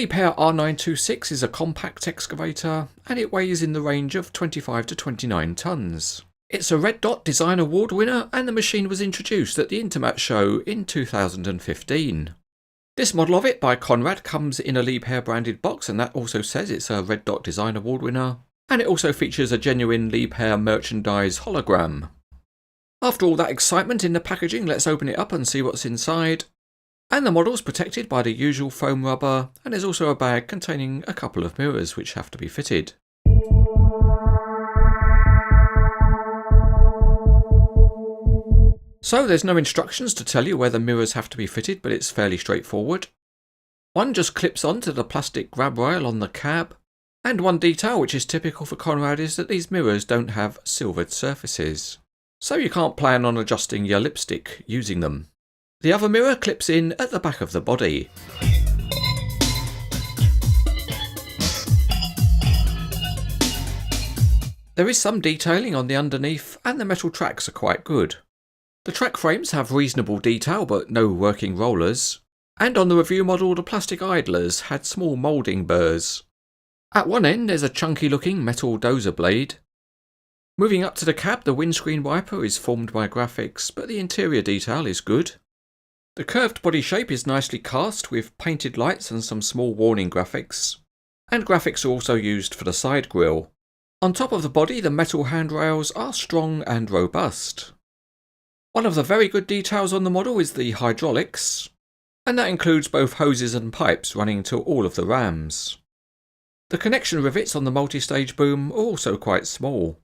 Liebherr R926 is a compact excavator and it weighs in the range of 25 to 29 tonnes. It's a Red Dot Design Award winner and the machine was introduced at the Intermat show in 2015. This model of it by Conrad comes in a Liebherr branded box, and that also says it's a Red Dot Design Award winner, and it also features a genuine Liebherr merchandise hologram. After all that excitement in the packaging, let's open it up and see what's inside. And the model's protected by the usual foam rubber, and there's also a bag containing a couple of mirrors which have to be fitted. So there's no instructions to tell you where the mirrors have to be fitted, but it's fairly straightforward. One just clips onto the plastic grab rail on the cab, and one detail which is typical for Conrad is that these mirrors don't have silvered surfaces, so you can't plan on adjusting your lipstick using them. The other mirror clips in at the back of the body. There is some detailing on the underneath and the metal tracks are quite good. The track frames have reasonable detail but no working rollers, and on the review model the plastic idlers had small moulding burrs. At one end there's a chunky looking metal dozer blade. Moving up to the cab, the windscreen wiper is formed by graphics, but the interior detail is good. The curved body shape is nicely cast with painted lights and some small warning graphics, and graphics are also used for the side grille. On top of the body, the metal handrails are strong and robust. One of the very good details on the model is the hydraulics, and that includes both hoses and pipes running to all of the rams. The connection rivets on the multi-stage boom are also quite small.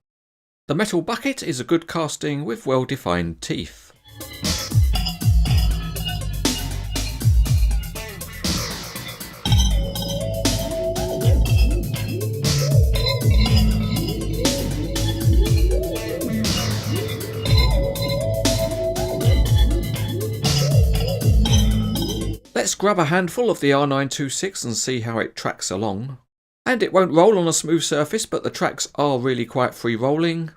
The metal bucket is a good casting with well-defined teeth. Let's grab a handful of the R926 and see how it tracks along. And it won't roll on a smooth surface, but the tracks are really quite free rolling.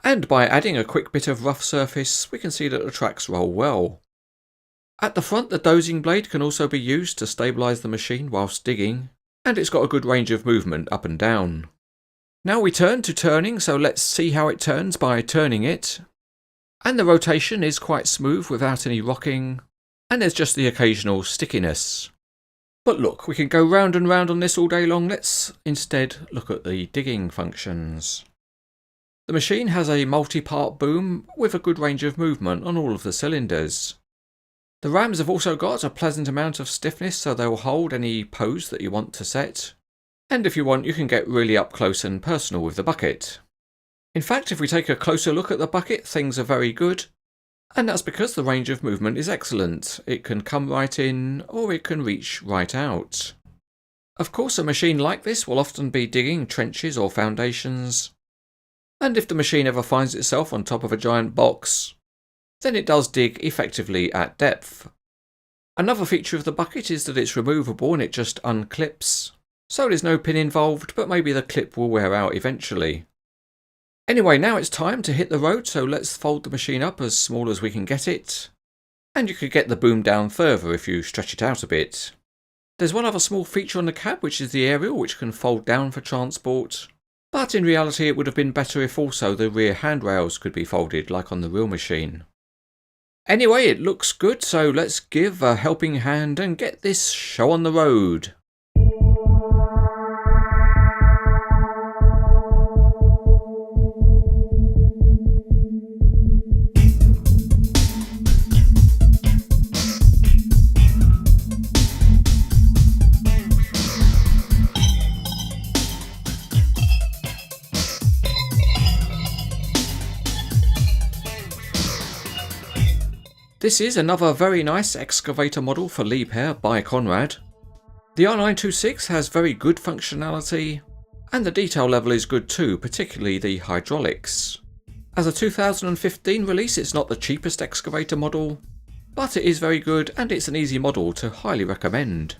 And by adding a quick bit of rough surface, we can see that the tracks roll well. At the front, the dozing blade can also be used to stabilise the machine whilst digging, and it's got a good range of movement up and down. Now we turn to turning, so let's see how it turns by turning it. And the rotation is quite smooth without any rocking, and there's just the occasional stickiness. But look, we can go round and round on this all day long. Let's instead look at the digging functions. The machine has a multi-part boom with a good range of movement on all of the cylinders. The rams have also got a pleasant amount of stiffness, so they'll hold any pose that you want to set. And if you want, you can get really up close and personal with the bucket. In fact, if we take a closer look at the bucket, things are very good. And that's because the range of movement is excellent. It can come right in, or it can reach right out. Of course, a machine like this will often be digging trenches or foundations. And if the machine ever finds itself on top of a giant box, then it does dig effectively at depth. Another feature of the bucket is that it's removable and it just unclips. So there's no pin involved, but maybe the clip will wear out eventually. Anyway, now it's time to hit the road, so let's fold the machine up as small as we can get it. And you could get the boom down further if you stretch it out a bit. There's one other small feature on the cab, which is the aerial, which can fold down for transport. But in reality it would have been better if also the rear handrails could be folded like on the real machine. Anyway, it looks good, so let's give a helping hand and get this show on the road. This is another very nice excavator model for Liebherr by Conrad. The R926 has very good functionality, and the detail level is good too, particularly the hydraulics. As a 2015 release, it's not the cheapest excavator model, but it is very good and it's an easy model to highly recommend.